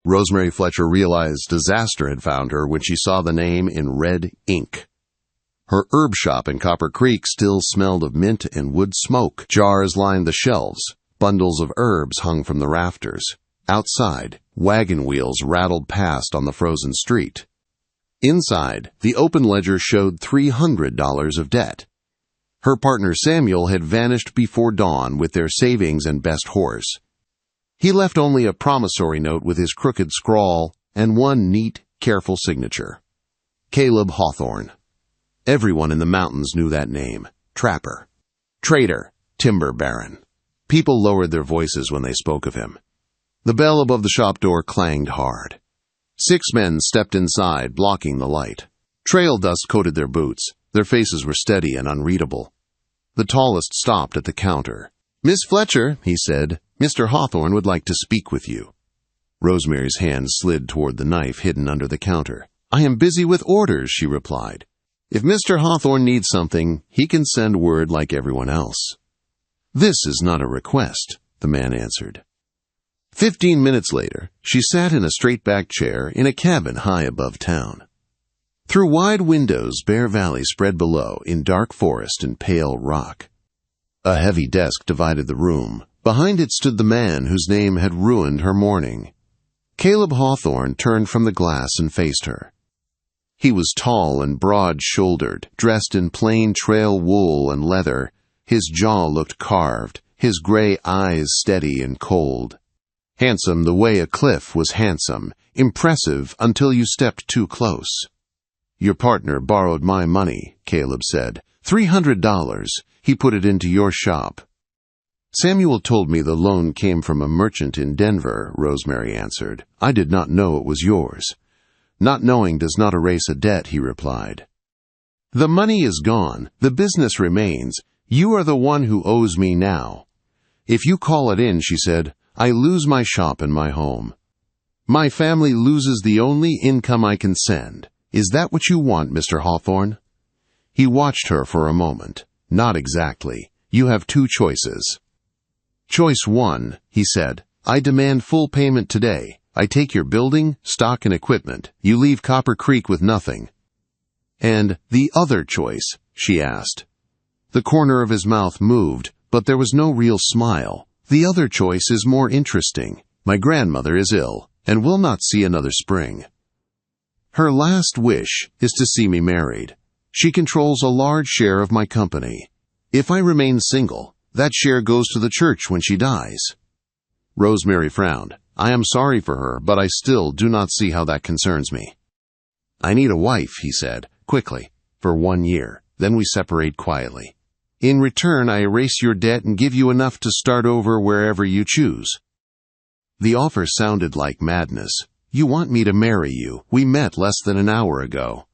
Rosemary Fletcher realized disaster had found her when she saw the name in red ink. Her herb shop in Copper Creek still smelled of mint and wood smoke. Jars lined the shelves. Bundles of herbs hung from the rafters. Outside, wagon wheels rattled past on the frozen street. Inside, the open ledger showed $300 of debt. Her partner Samuel had vanished before dawn with their savings and best horse. He left only a promissory note with his crooked scrawl and one neat, careful signature. Caleb Hawthorne. Everyone in the mountains knew that name. Trapper. Trader. Timber baron. People lowered their voices when they spoke of him. The bell above the shop door clanged hard. 6 men stepped inside, blocking the light. Trail dust coated their boots. Their faces were steady and unreadable. The tallest stopped at the counter. "Miss Fletcher," he said, "Mr. Hawthorne would like to speak with you." Rosemary's hand slid toward the knife hidden under the counter. "I am busy with orders," she replied. "If Mr. Hawthorne needs something, he can send word like everyone else." "This is not a request," the man answered. 15 minutes later, she sat in a straight-backed chair in a cabin high above town. Through wide windows, Bear Valley spread below in dark forest and pale rock. A heavy desk divided the room. Behind it stood the man whose name had ruined her morning. Caleb Hawthorne turned from the glass and faced her. He was tall and broad-shouldered, dressed in plain trail wool and leather. His jaw looked carved, his gray eyes steady and cold. Handsome the way a cliff was handsome, impressive until you stepped too close. "Your partner borrowed my money," Caleb said. $300. He put it into your shop." "Samuel told me the loan came from a merchant in Denver," Rosemary answered. "I did not know it was yours." "Not knowing does not erase a debt," he replied. "The money is gone. The business remains. You are the one who owes me now." "If you call it in," she said, "I lose my shop and my home. My family loses the only income I can send. Is that what you want, Mr. Hawthorne?" He watched her for a moment. "Not exactly. You have 2 choices." "Choice 1, he said. "I demand full payment today. I take your building, stock, and equipment. You leave Copper Creek with nothing." "And the other choice?" she asked. The corner of his mouth moved, but there was no real smile. "The other choice is more interesting. My grandmother is ill, and will not see another spring. Her last wish is to see me married. She controls a large share of my company. If I remain single, that share goes to the church when she dies." Rosemary frowned. "I am sorry for her, but I still do not see how that concerns me." "I need a wife," he said, quickly, "for 1 year. Then we separate quietly. In return, I erase your debt and give you enough to start over wherever you choose." The offer sounded like madness. "You want me to marry you. We met less than an hour ago."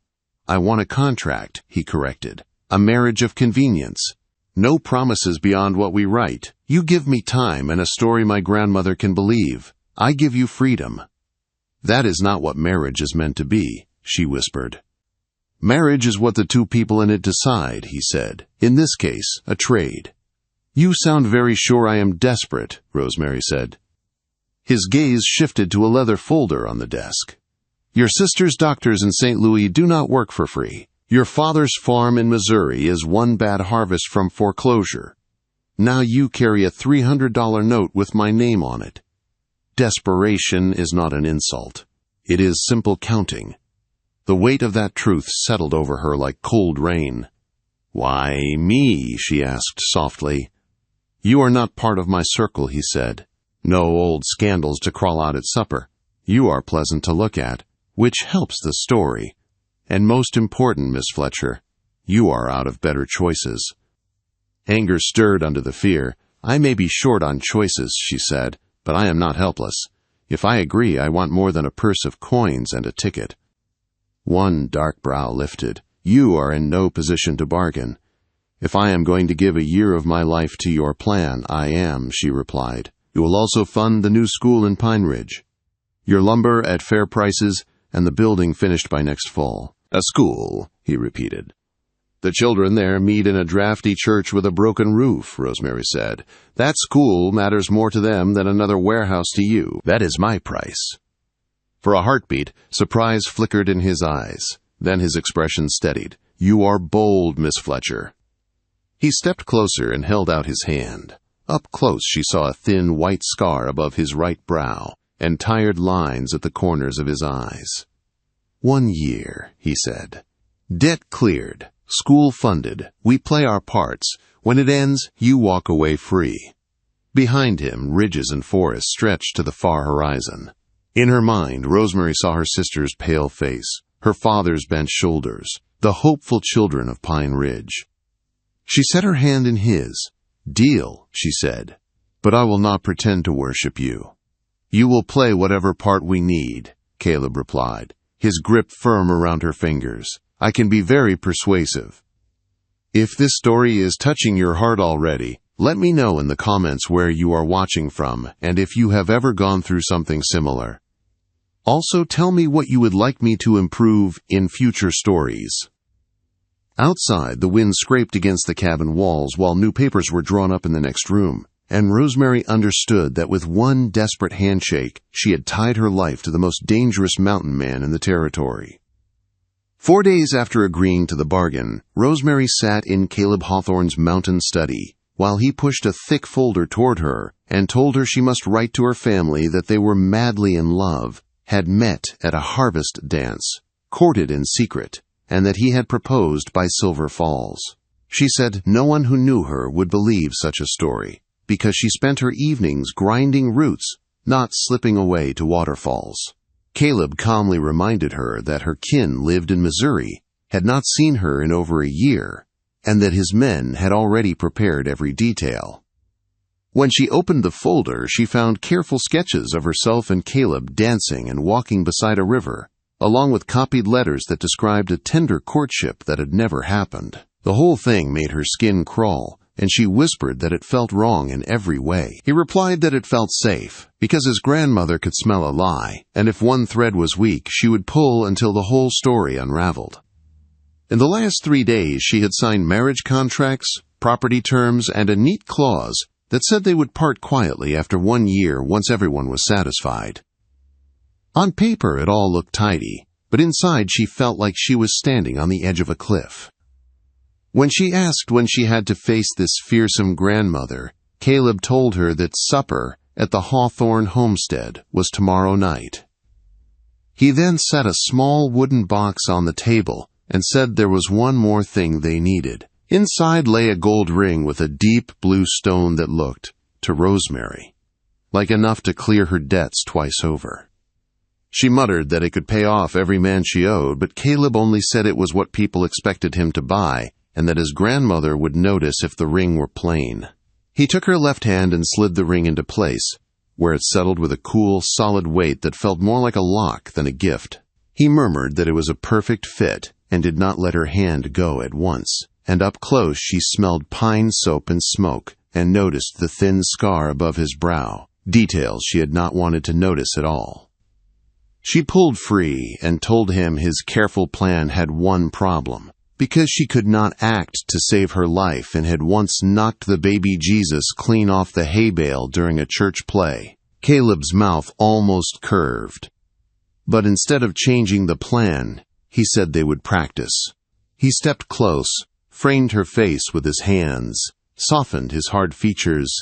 "I want a contract," he corrected. "A marriage of convenience. No promises beyond what we write. You give me time and a story my grandmother can believe. I give you freedom." "That is not what marriage is meant to be," she whispered. "Marriage is what the 2 people in it decide," he said. "In this case, a trade." "You sound very sure I am desperate," Rosemary said. His gaze shifted to a leather folder on the desk. "Your sister's doctors in St. Louis do not work for free. Your father's farm in Missouri is one bad harvest from foreclosure. Now you carry a $300 note with my name on it. Desperation is not an insult. It is simple counting." The weight of that truth settled over her like cold rain. "Why me?" she asked softly. "You are not part of my circle," he said. "No old scandals to crawl out at supper. You are pleasant to look at, which helps the story. And most important, Miss Fletcher, you are out of better choices." Anger stirred under the fear. "I may be short on choices," she said, "but I am not helpless. If I agree, I want more than a purse of coins and a ticket." One dark brow lifted. "You are in no position to bargain." "If I am going to give a year of my life to your plan, I am," she replied. "You will also fund the new school in Pine Ridge. Your lumber at fair prices, and the building finished by next fall." "A school," he repeated. "The children there meet in a drafty church with a broken roof," Rosemary said. "That school matters more to them than another warehouse to you. That is my price." For a heartbeat, surprise flickered in his eyes. Then his expression steadied. "You are bold, Miss Fletcher." He stepped closer and held out his hand. Up close she saw a thin white scar above his right brow and tired lines at the corners of his eyes. 1 year, he said. Debt cleared. School funded. We play our parts. When it ends, you walk away free. Behind him, ridges and forests stretched to the far horizon. In her mind, Rosemary saw her sister's pale face, her father's bent shoulders, the hopeful children of Pine Ridge. She set her hand in his. "Deal," she said, "but I will not pretend to worship you." "You will play whatever part we need," Caleb replied, his grip firm around her fingers. "I can be very persuasive." If this story is touching your heart already, let me know in the comments where you are watching from and if you have ever gone through something similar. Also, tell me what you would like me to improve in future stories. Outside, the wind scraped against the cabin walls while new papers were drawn up in the next room, and Rosemary understood that with one desperate handshake, she had tied her life to the most dangerous mountain man in the territory. 4 days after agreeing to the bargain, Rosemary sat in Caleb Hawthorne's mountain study, while he pushed a thick folder toward her and told her she must write to her family that they were madly in love, had met at a harvest dance, courted in secret, and that he had proposed by Silver Falls. She said no one who knew her would believe such a story, because she spent her evenings grinding roots, not slipping away to waterfalls. Caleb calmly reminded her that her kin lived in Missouri, had not seen her in over a year, and that his men had already prepared every detail. When she opened the folder, she found careful sketches of herself and Caleb dancing and walking beside a river, along with copied letters that described a tender courtship that had never happened. The whole thing made her skin crawl, and she whispered that it felt wrong in every way. He replied that it felt safe, because his grandmother could smell a lie, and if one thread was weak, she would pull until the whole story unraveled. In the last 3 days, she had signed marriage contracts, property terms, and a neat clause that said they would part quietly after 1 year once everyone was satisfied. On paper, it all looked tidy, but inside she felt like she was standing on the edge of a cliff. When she asked when she had to face this fearsome grandmother, Caleb told her that supper at the Hawthorne homestead was tomorrow night. He then set a small wooden box on the table and said there was one more thing they needed. Inside lay a gold ring with a deep blue stone that looked, to Rosemary, like enough to clear her debts twice over. She muttered that it could pay off every man she owed, but Caleb only said it was what people expected him to buy, and that his grandmother would notice if the ring were plain. He took her left hand and slid the ring into place, where it settled with a cool, solid weight that felt more like a lock than a gift. He murmured that it was a perfect fit, and did not let her hand go at once, and up close she smelled pine soap and smoke, and noticed the thin scar above his brow, details she had not wanted to notice at all. She pulled free and told him his careful plan had one problem. Because she could not act to save her life and had once knocked the baby Jesus clean off the hay bale during a church play, Caleb's mouth almost curved. But instead of changing the plan, he said they would practice. He stepped close, framed her face with his hands, softened his hard features,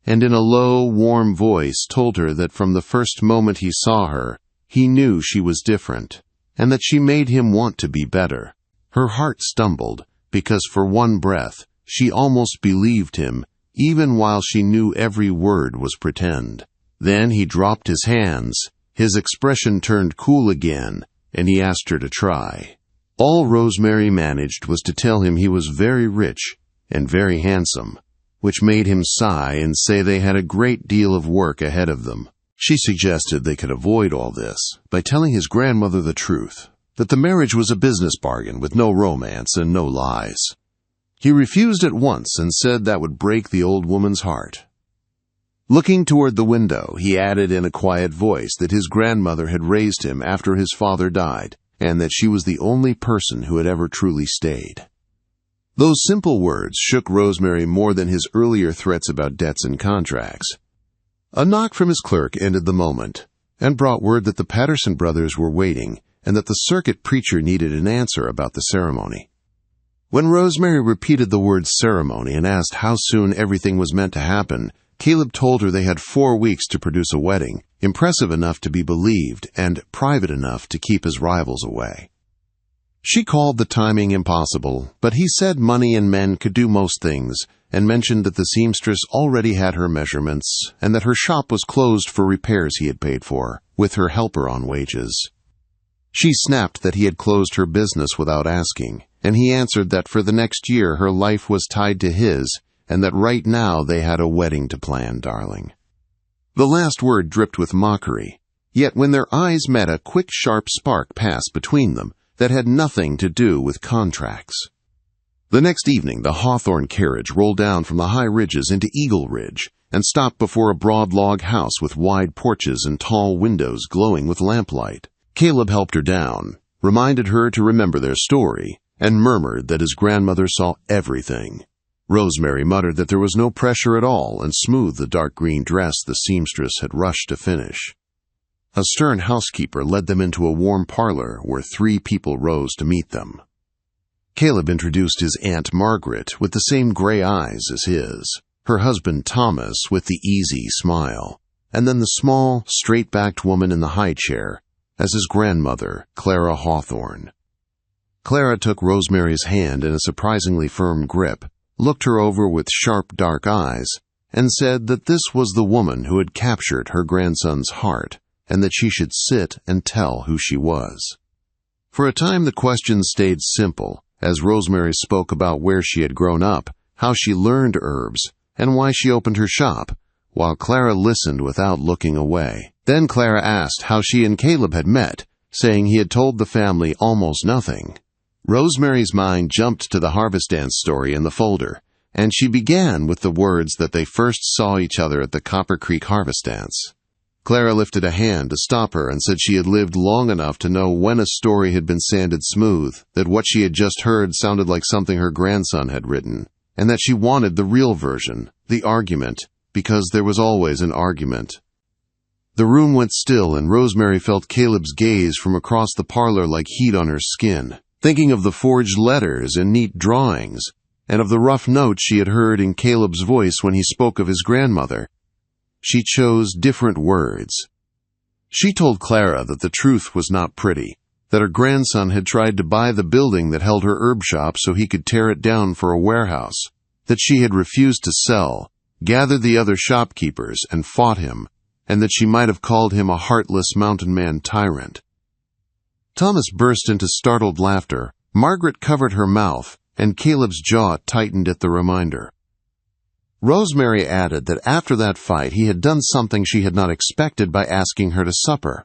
and in a low, warm voice told her that from the first moment he saw her, he knew she was different, and that she made him want to be better. Her heart stumbled, because for one breath, she almost believed him, even while she knew every word was pretend. Then he dropped his hands, his expression turned cool again, and he asked her to try. All Rosemary managed was to tell him he was very rich and very handsome, which made him sigh and say they had a great deal of work ahead of them. She suggested they could avoid all this by telling his grandmother the truth, that the marriage was a business bargain with no romance and no lies. He refused at once and said that would break the old woman's heart. Looking toward the window, he added in a quiet voice that his grandmother had raised him after his father died, and that she was the only person who had ever truly stayed. Those simple words shook Rosemary more than his earlier threats about debts and contracts. A knock from his clerk ended the moment. and brought word that the Patterson brothers were waiting and that the circuit preacher needed an answer about the ceremony. When Rosemary repeated the word ceremony and asked how soon everything was meant to happen, Caleb told her they had 4 weeks to produce a wedding, impressive enough to be believed and private enough to keep his rivals away. She called the timing impossible, but he said money and men could do most things, and mentioned that the seamstress already had her measurements and that her shop was closed for repairs he had paid for, with her helper on wages. She snapped that he had closed her business without asking, and he answered that for the next year her life was tied to his, and that right now they had a wedding to plan, darling. The last word dripped with mockery, yet when their eyes met a quick, sharp spark passed between them that had nothing to do with contracts. The next evening the Hawthorne carriage rolled down from the high ridges into Eagle Ridge and stopped before a broad log house with wide porches and tall windows glowing with lamplight. Caleb helped her down, reminded her to remember their story, and murmured that his grandmother saw everything. Rosemary muttered that there was no pressure at all and smoothed the dark green dress the seamstress had rushed to finish. A stern housekeeper led them into a warm parlor where 3 people rose to meet them. Caleb introduced his Aunt Margaret with the same gray eyes as his, her husband Thomas with the easy smile, and then the small, straight-backed woman in the high chair as his grandmother, Clara Hawthorne. Clara took Rosemary's hand in a surprisingly firm grip, looked her over with sharp dark eyes, and said that this was the woman who had captured her grandson's heart, and that she should sit and tell who she was. For a time the questions stayed simple, as Rosemary spoke about where she had grown up, how she learned herbs, and why she opened her shop, while Clara listened without looking away. Then Clara asked how she and Caleb had met, saying he had told the family almost nothing. Rosemary's mind jumped to the harvest dance story in the folder, and she began with the words that they first saw each other at the Copper Creek harvest dance. Clara lifted a hand to stop her and said she had lived long enough to know when a story had been sanded smooth, that what she had just heard sounded like something her grandson had written, and that she wanted the real version, the argument, because there was always an argument. The room went still, and Rosemary felt Caleb's gaze from across the parlor like heat on her skin, thinking of the forged letters and neat drawings, and of the rough notes she had heard in Caleb's voice when he spoke of his grandmother. She chose different words. She told Clara that the truth was not pretty, that her grandson had tried to buy the building that held her herb shop so he could tear it down for a warehouse, that she had refused to sell, gathered the other shopkeepers, and fought him, and that she might have called him a heartless mountain man tyrant. Thomas burst into startled laughter. Margaret covered her mouth, and Caleb's jaw tightened at the reminder. Rosemary added that after that fight he had done something she had not expected by asking her to supper.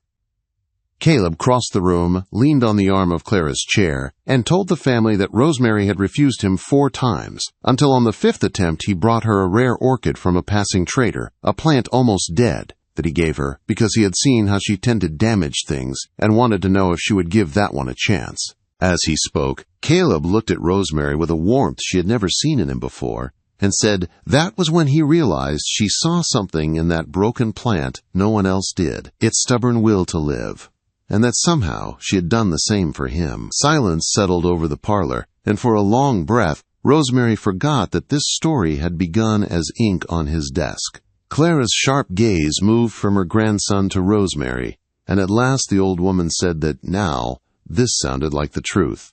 Caleb crossed the room, leaned on the arm of Clara's chair, and told the family that Rosemary had refused him 4 times, until on the 5th attempt he brought her a rare orchid from a passing trader, a plant almost dead, that he gave her because he had seen how she tended damaged things and wanted to know if she would give that one a chance. As he spoke, Caleb looked at Rosemary with a warmth she had never seen in him before, and said that was when he realized she saw something in that broken plant no one else did, its stubborn will to live, and that somehow she had done the same for him. Silence settled over the parlor, and for a long breath, Rosemary forgot that this story had begun as ink on his desk. Clara's sharp gaze moved from her grandson to Rosemary, and at last the old woman said that now this sounded like the truth.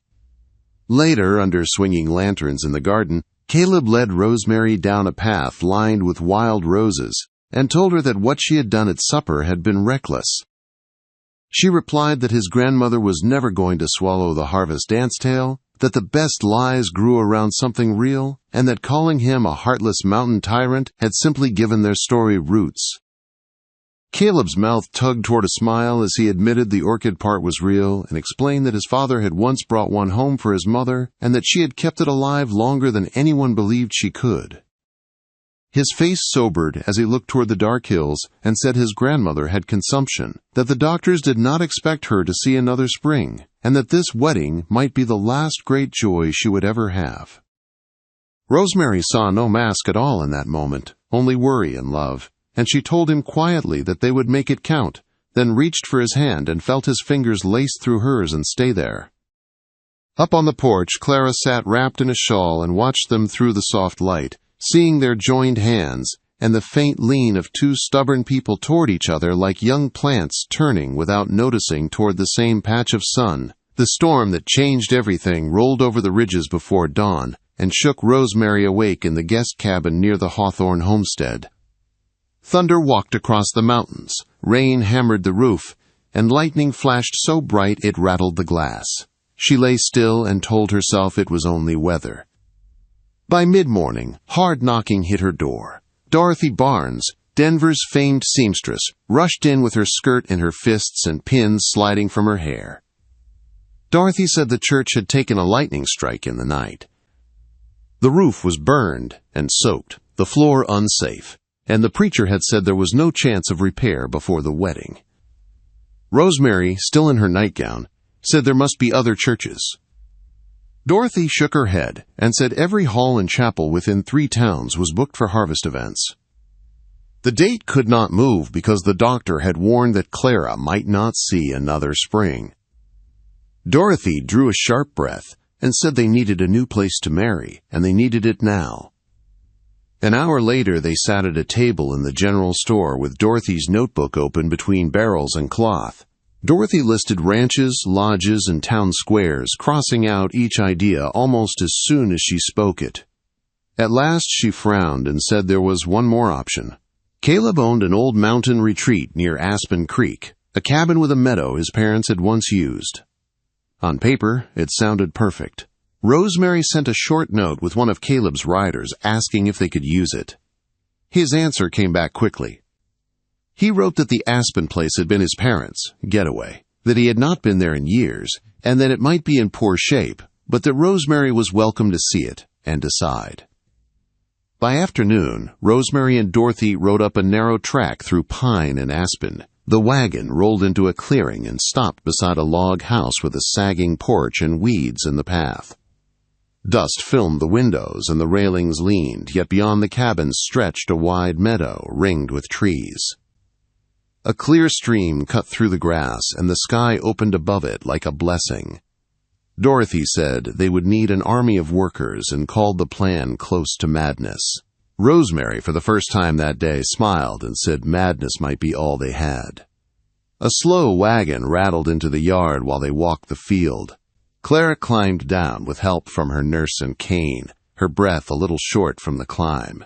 Later, under swinging lanterns in the garden, Caleb led Rosemary down a path lined with wild roses and told her that what she had done at supper had been reckless. She replied that his grandmother was never going to swallow the harvest dance tale, that the best lies grew around something real, and that calling him a heartless mountain tyrant had simply given their story roots. Caleb's mouth tugged toward a smile as he admitted the orchid part was real and explained that his father had once brought one home for his mother and that she had kept it alive longer than anyone believed she could. His face sobered as he looked toward the dark hills and said his grandmother had consumption, that the doctors did not expect her to see another spring, and that this wedding might be the last great joy she would ever have. Rosemary saw no mask at all in that moment, only worry and love, and she told him quietly that they would make it count, then reached for his hand and felt his fingers lace through hers and stay there. Up on the porch, Clara sat wrapped in a shawl and watched them through the soft light, seeing their joined hands and the faint lean of two stubborn people toward each other like young plants turning without noticing toward the same patch of sun. The storm that changed everything rolled over the ridges before dawn and shook Rosemary awake in the guest cabin near the Hawthorne homestead. Thunder walked across the mountains, rain hammered the roof, and lightning flashed so bright it rattled the glass. She lay still and told herself it was only weather. By mid-morning, hard knocking hit her door. Dorothy Barnes, Denver's famed seamstress, rushed in with her skirt in her fists and pins sliding from her hair. Dorothy said the church had taken a lightning strike in the night. The roof was burned and soaked, the floor unsafe, and the preacher had said there was no chance of repair before the wedding. Rosemary, still in her nightgown, said there must be other churches. Dorothy shook her head and said every hall and chapel within 3 towns was booked for harvest events. The date could not move because the doctor had warned that Clara might not see another spring. Dorothy drew a sharp breath and said they needed a new place to marry, and they needed it now. An hour later they sat at a table in the general store with Dorothy's notebook open between barrels and cloth. Dorothy listed ranches, lodges, and town squares, crossing out each idea almost as soon as she spoke it. At last she frowned and said there was one more option. Caleb owned an old mountain retreat near Aspen Creek, a cabin with a meadow his parents had once used. On paper, it sounded perfect. Rosemary sent a short note with one of Caleb's riders asking if they could use it. His answer came back quickly. He wrote that the Aspen place had been his parents' getaway, that he had not been there in years, and that it might be in poor shape, but that Rosemary was welcome to see it and decide. By afternoon, Rosemary and Dorothy rode up a narrow track through pine and aspen. The wagon rolled into a clearing and stopped beside a log house with a sagging porch and weeds in the path. Dust filmed the windows and the railings leaned, yet beyond the cabin stretched a wide meadow ringed with trees. A clear stream cut through the grass, and the sky opened above it like a blessing. Dorothy said they would need an army of workers and called the plan close to madness. Rosemary, for the first time that day, smiled and said madness might be all they had. A slow wagon rattled into the yard while they walked the field. Clara climbed down with help from her nurse and cane, her breath a little short from the climb.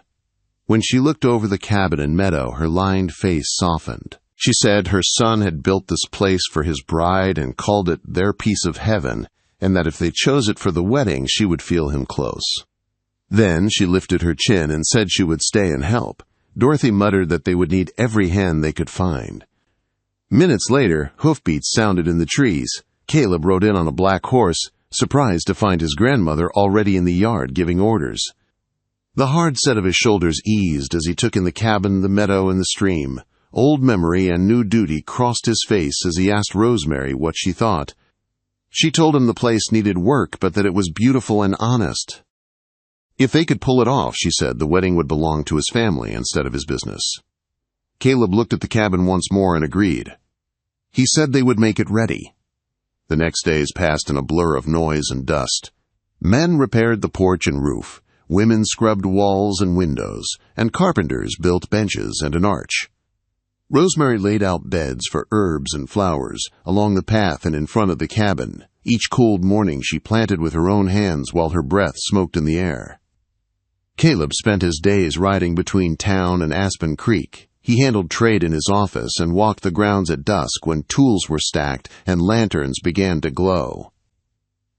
When she looked over the cabin and meadow, her lined face softened. She said her son had built this place for his bride and called it their piece of heaven, and that if they chose it for the wedding, she would feel him close. Then she lifted her chin and said she would stay and help. Dorothy muttered that they would need every hand they could find. Minutes later, hoofbeats sounded in the trees. Caleb rode in on a black horse, surprised to find his grandmother already in the yard giving orders. The hard set of his shoulders eased as he took in the cabin, the meadow, and the stream. Old memory and new duty crossed his face as he asked Rosemary what she thought. She told him the place needed work, but that it was beautiful and honest. If they could pull it off, she said, the wedding would belong to his family instead of his business. Caleb looked at the cabin once more and agreed. He said they would make it ready. The next days passed in a blur of noise and dust. Men repaired the porch and roof, women scrubbed walls and windows, and carpenters built benches and an arch. Rosemary laid out beds for herbs and flowers along the path and in front of the cabin. Each cold morning she planted with her own hands while her breath smoked in the air. Caleb spent his days riding between town and Aspen Creek. He handled trade in his office and walked the grounds at dusk when tools were stacked and lanterns began to glow.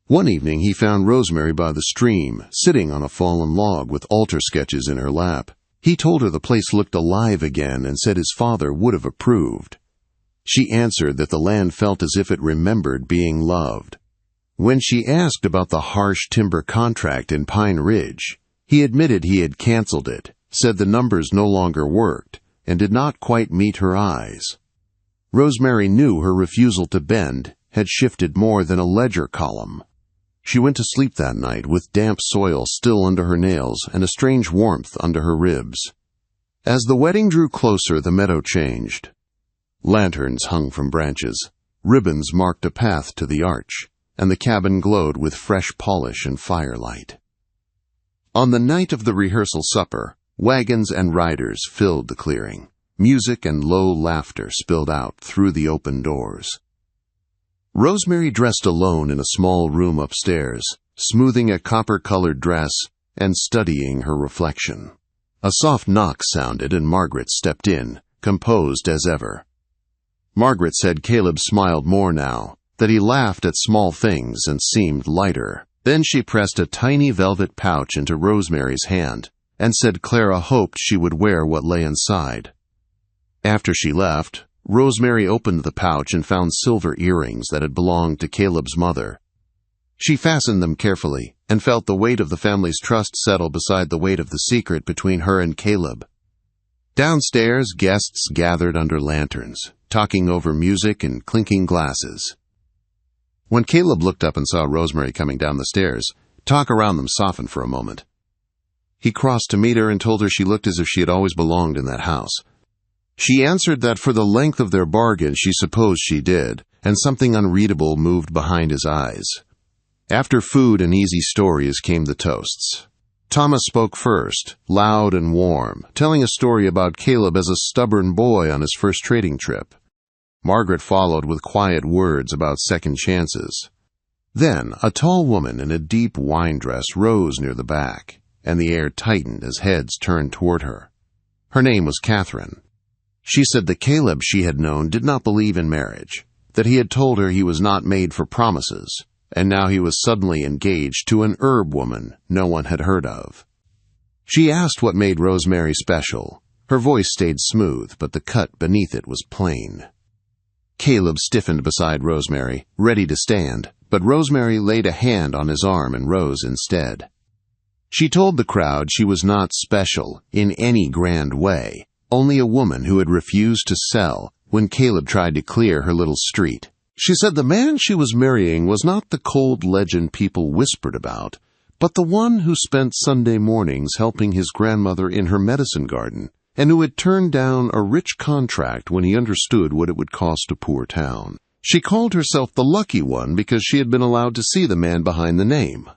One evening he found Rosemary by the stream, sitting on a fallen log with altar sketches in her lap. He told her the place looked alive again and said his father would have approved. She answered that the land felt as if it remembered being loved. When she asked about the harsh timber contract in Pine Ridge, he admitted he had canceled it, said the numbers no longer worked, and did not quite meet her eyes. Rosemary knew her refusal to bend had shifted more than a ledger column. She went to sleep that night with damp soil still under her nails and a strange warmth under her ribs. As the wedding drew closer, the meadow changed. Lanterns hung from branches. Ribbons marked a path to the arch, and the cabin glowed with fresh polish and firelight. On the night of the rehearsal supper, wagons and riders filled the clearing. Music and low laughter spilled out through the open doors. Rosemary dressed alone in a small room upstairs, smoothing a copper-colored dress and studying her reflection. A soft knock sounded and Margaret stepped in, composed as ever. Margaret said Caleb smiled more now, that he laughed at small things and seemed lighter. Then she pressed a tiny velvet pouch into Rosemary's hand and said Clara hoped she would wear what lay inside. After she left, Rosemary opened the pouch and found silver earrings that had belonged to Caleb's mother. She fastened them carefully and felt the weight of the family's trust settle beside the weight of the secret between her and Caleb. Downstairs, guests gathered under lanterns, talking over music and clinking glasses. When Caleb looked up and saw Rosemary coming down the stairs, talk around them softened for a moment. He crossed to meet her and told her she looked as if she had always belonged in that house. She answered that for the length of their bargain she supposed she did, and something unreadable moved behind his eyes. After food and easy stories came the toasts. Thomas spoke first, loud and warm, telling a story about Caleb as a stubborn boy on his first trading trip. Margaret followed with quiet words about second chances. Then a tall woman in a deep wine dress rose near the back, and the air tightened as heads turned toward her. Her name was Catherine. She said the Caleb she had known did not believe in marriage, that he had told her he was not made for promises, and now he was suddenly engaged to an herb woman no one had heard of. She asked what made Rosemary special. Her voice stayed smooth, but the cut beneath it was plain. Caleb stiffened beside Rosemary, ready to stand, but Rosemary laid a hand on his arm and rose instead. She told the crowd she was not special in any grand way, only a woman who had refused to sell when Caleb tried to clear her little street. She said the man she was marrying was not the cold legend people whispered about, but the one who spent Sunday mornings helping his grandmother in her medicine garden, and who had turned down a rich contract when he understood what it would cost a poor town. She called herself the lucky one because she had been allowed to see the man behind the name.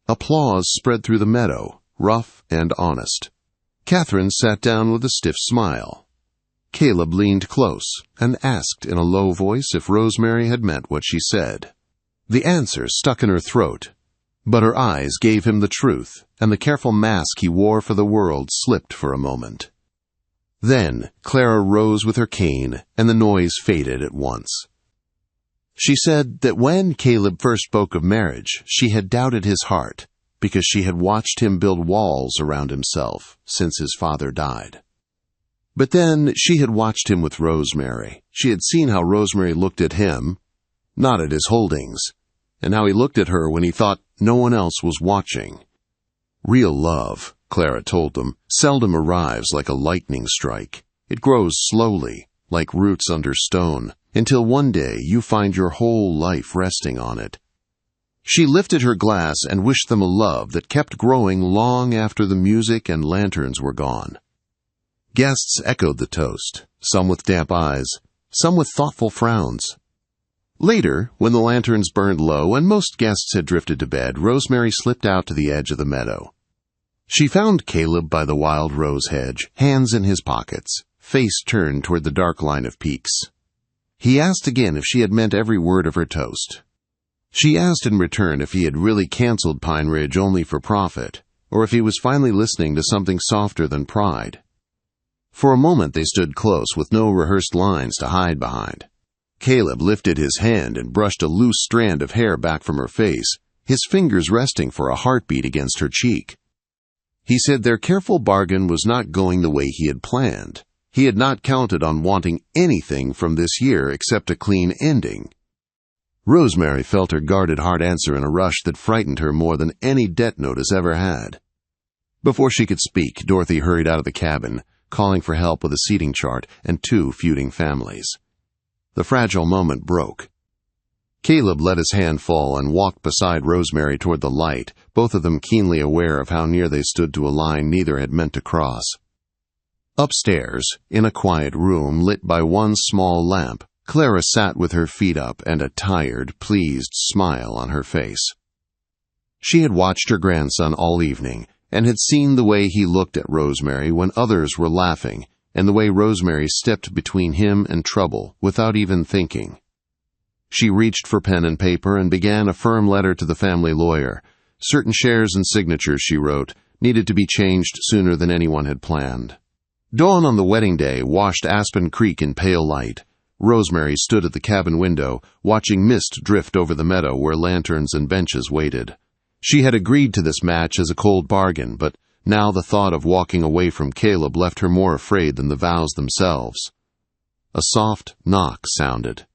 Applause spread through the meadow, rough and honest. Catherine sat down with a stiff smile. Caleb leaned close and asked in a low voice if Rosemary had meant what she said. The answer stuck in her throat, but her eyes gave him the truth, and the careful mask he wore for the world slipped for a moment. Then Clara rose with her cane, and the noise faded at once. She said that when Caleb first spoke of marriage, she had doubted his heart, because she had watched him build walls around himself since his father died. But then she had watched him with Rosemary. She had seen how Rosemary looked at him, not at his holdings, and how he looked at her when he thought no one else was watching. Real love, Clara told them, seldom arrives like a lightning strike. It grows slowly, like roots under stone, until one day you find your whole life resting on it. She lifted her glass and wished them a love that kept growing long after the music and lanterns were gone. Guests echoed the toast, some with damp eyes, some with thoughtful frowns. Later, when the lanterns burned low and most guests had drifted to bed, Rosemary slipped out to the edge of the meadow. She found Caleb by the wild rose hedge, hands in his pockets, face turned toward the dark line of peaks. He asked again if she had meant every word of her toast. She asked in return if he had really canceled Pine Ridge only for profit, or if he was finally listening to something softer than pride. For a moment they stood close with no rehearsed lines to hide behind. Caleb lifted his hand and brushed a loose strand of hair back from her face, his fingers resting for a heartbeat against her cheek. He said their careful bargain was not going the way he had planned. He had not counted on wanting anything from this year except a clean ending. Rosemary felt her guarded heart answer in a rush that frightened her more than any debt notice ever had. Before she could speak, Dorothy hurried out of the cabin, calling for help with a seating chart and 2 feuding families. The fragile moment broke. Caleb let his hand fall and walked beside Rosemary toward the light, both of them keenly aware of how near they stood to a line neither had meant to cross. Upstairs, in a quiet room lit by one small lamp, Clara sat with her feet up and a tired, pleased smile on her face. She had watched her grandson all evening and had seen the way he looked at Rosemary when others were laughing, and the way Rosemary stepped between him and trouble without even thinking. She reached for pen and paper and began a firm letter to the family lawyer. Certain shares and signatures, she wrote, needed to be changed sooner than anyone had planned. Dawn on the wedding day washed Aspen Creek in pale light. Rosemary stood at the cabin window, watching mist drift over the meadow where lanterns and benches waited. She had agreed to this match as a cold bargain, but now the thought of walking away from Caleb left her more afraid than the vows themselves. A soft knock sounded.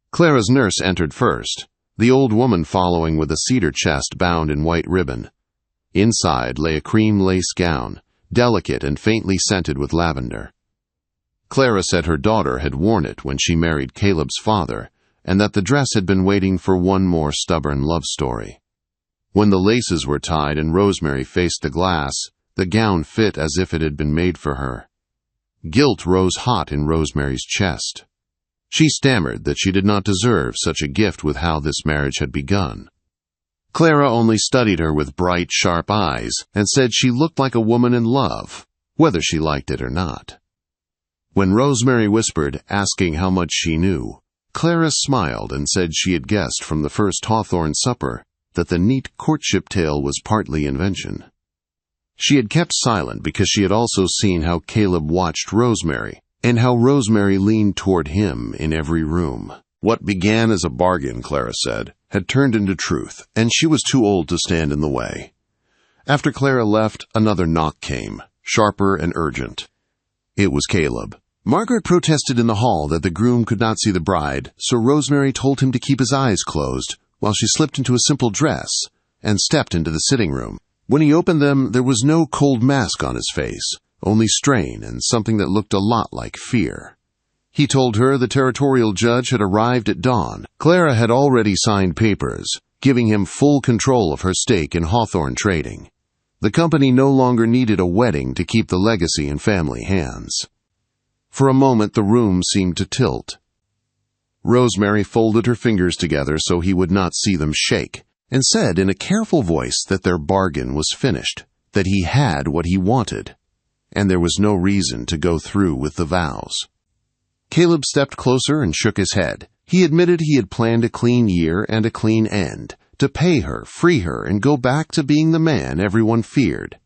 Clara's nurse entered first, the old woman following with a cedar chest bound in white ribbon. Inside lay a cream lace gown, delicate and faintly scented with lavender. Clara said her daughter had worn it when she married Caleb's father, and that the dress had been waiting for one more stubborn love story. When the laces were tied and Rosemary faced the glass, the gown fit as if it had been made for her. Guilt rose hot in Rosemary's chest. She stammered that she did not deserve such a gift with how this marriage had begun. Clara only studied her with bright, sharp eyes and said she looked like a woman in love, whether she liked it or not. When Rosemary whispered, asking how much she knew, Clara smiled and said she had guessed from the first Hawthorne supper that the neat courtship tale was partly invention. She had kept silent because she had also seen how Caleb watched Rosemary, and how Rosemary leaned toward him in every room. What began as a bargain, Clara said, had turned into truth, and she was too old to stand in the way. After Clara left, another knock came, sharper and urgent. It was Caleb. Margaret protested in the hall that the groom could not see the bride, so Rosemary told him to keep his eyes closed, while she slipped into a simple dress and stepped into the sitting room. When he opened them, there was no cold mask on his face, only strain and something that looked a lot like fear. He told her the territorial judge had arrived at dawn. Clara had already signed papers, giving him full control of her stake in Hawthorne Trading. The company no longer needed a wedding to keep the legacy in family hands. For a moment the room seemed to tilt. Rosemary folded her fingers together so he would not see them shake, and said in a careful voice that their bargain was finished, that he had what he wanted, and there was no reason to go through with the vows. Caleb stepped closer and shook his head. He admitted he had planned a clean year and a clean end, to pay her, free her, and go back to being the man everyone feared.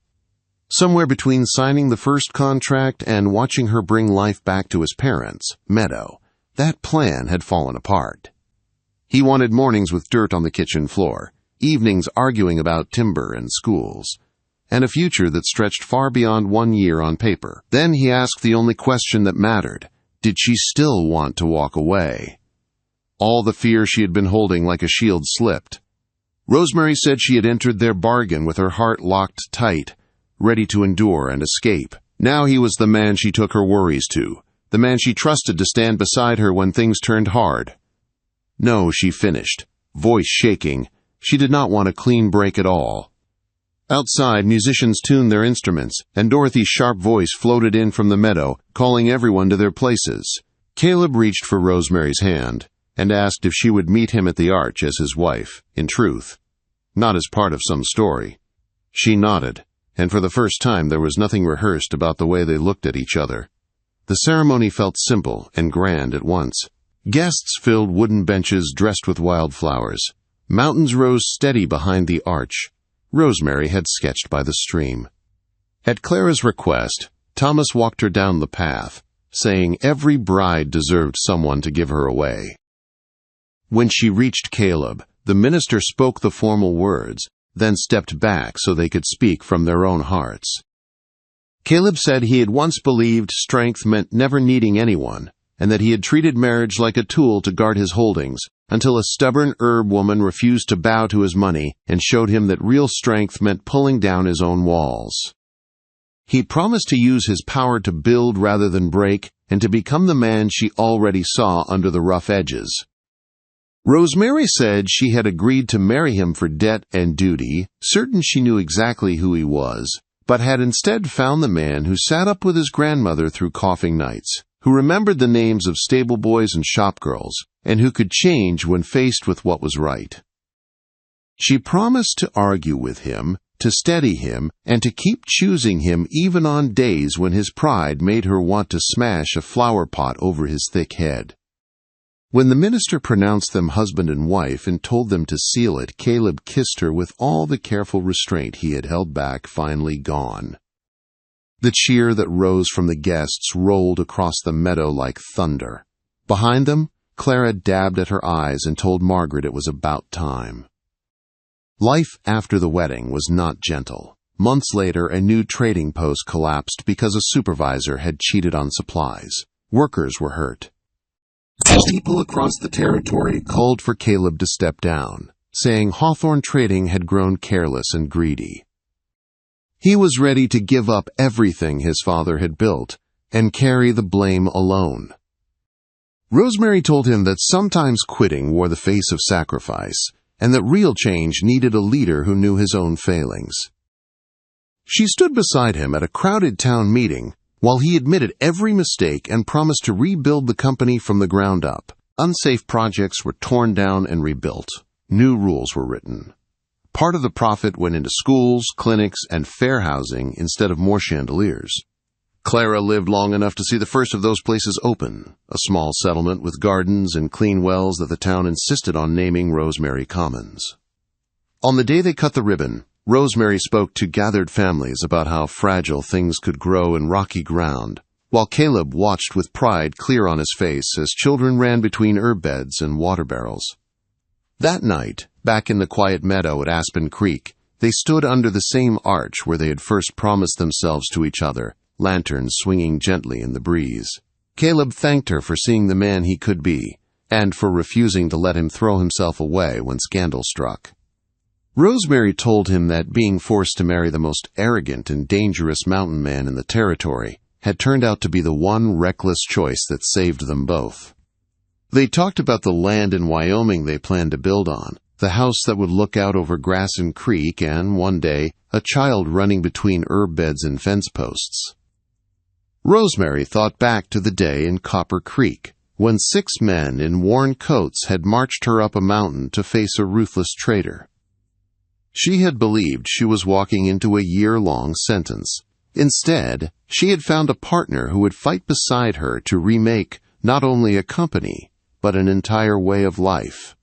Somewhere between signing the first contract and watching her bring life back to his parents, Meadow, that plan had fallen apart. He wanted mornings with dirt on the kitchen floor, evenings arguing about timber and schools, and a future that stretched far beyond 1 year on paper. Then he asked the only question that mattered. Did she still want to walk away? All the fear she had been holding like a shield slipped. Rosemary said she had entered their bargain with her heart locked tight, ready to endure and escape. Now he was the man she took her worries to, the man she trusted to stand beside her when things turned hard. No, she finished, voice shaking. She did not want a clean break at all. Outside, musicians tuned their instruments, and Dorothy's sharp voice floated in from the meadow, calling everyone to their places. Caleb reached for Rosemary's hand and asked if she would meet him at the arch as his wife, in truth, not as part of some story. She nodded, and for the first time there was nothing rehearsed about the way they looked at each other. The ceremony felt simple and grand at once. Guests filled wooden benches dressed with wildflowers. Mountains rose steady behind the arch. Rosemary had sketched by the stream. At Clara's request, Thomas walked her down the path, saying every bride deserved someone to give her away. When she reached Caleb, the minister spoke the formal words, then stepped back so they could speak from their own hearts. Caleb said he had once believed strength meant never needing anyone, and that he had treated marriage like a tool to guard his holdings, until a stubborn herb woman refused to bow to his money and showed him that real strength meant pulling down his own walls. He promised to use his power to build rather than break, and to become the man she already saw under the rough edges. Rosemary said she had agreed to marry him for debt and duty, certain she knew exactly who he was, but had instead found the man who sat up with his grandmother through coughing nights, who remembered the names of stable boys and shop girls, and who could change when faced with what was right. She promised to argue with him, to steady him, and to keep choosing him even on days when his pride made her want to smash a flower pot over his thick head. When the minister pronounced them husband and wife and told them to seal it, Caleb kissed her with all the careful restraint he had held back finally gone. The cheer that rose from the guests rolled across the meadow like thunder. Behind them, Clara dabbed at her eyes and told Margaret it was about time. Life after the wedding was not gentle. Months later, a new trading post collapsed because a supervisor had cheated on supplies. Workers were hurt. People across the territory called for Caleb to step down, saying Hawthorne Trading had grown careless and greedy. He was ready to give up everything his father had built and carry the blame alone. Rosemary told him that sometimes quitting wore the face of sacrifice, and that real change needed a leader who knew his own failings. She stood beside him at a crowded town meeting while he admitted every mistake and promised to rebuild the company from the ground up. Unsafe projects were torn down and rebuilt. New rules were written. Part of the profit went into schools, clinics, and fair housing instead of more chandeliers. Clara lived long enough to see the first of those places open, a small settlement with gardens and clean wells that the town insisted on naming Rosemary Commons. On the day they cut the ribbon, Rosemary spoke to gathered families about how fragile things could grow in rocky ground, while Caleb watched with pride clear on his face as children ran between herb beds and water barrels. That night, back in the quiet meadow at Aspen Creek, they stood under the same arch where they had first promised themselves to each other, lanterns swinging gently in the breeze. Caleb thanked her for seeing the man he could be, and for refusing to let him throw himself away when scandal struck. Rosemary told him that being forced to marry the most arrogant and dangerous mountain man in the territory had turned out to be the one reckless choice that saved them both. They talked about the land in Wyoming they planned to build on, the house that would look out over Grasson Creek, and, one day, a child running between herb beds and fence posts. Rosemary thought back to the day in Copper Creek, when 6 men in worn coats had marched her up a mountain to face a ruthless trader. She had believed she was walking into a year-long sentence. Instead, she had found a partner who would fight beside her to remake not only a company, but an entire way of life.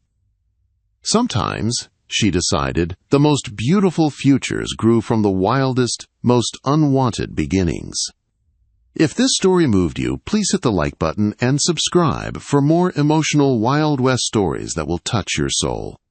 Sometimes, she decided, the most beautiful futures grew from the wildest, most unwanted beginnings. If this story moved you, please hit the like button and subscribe for more emotional Wild West stories that will touch your soul.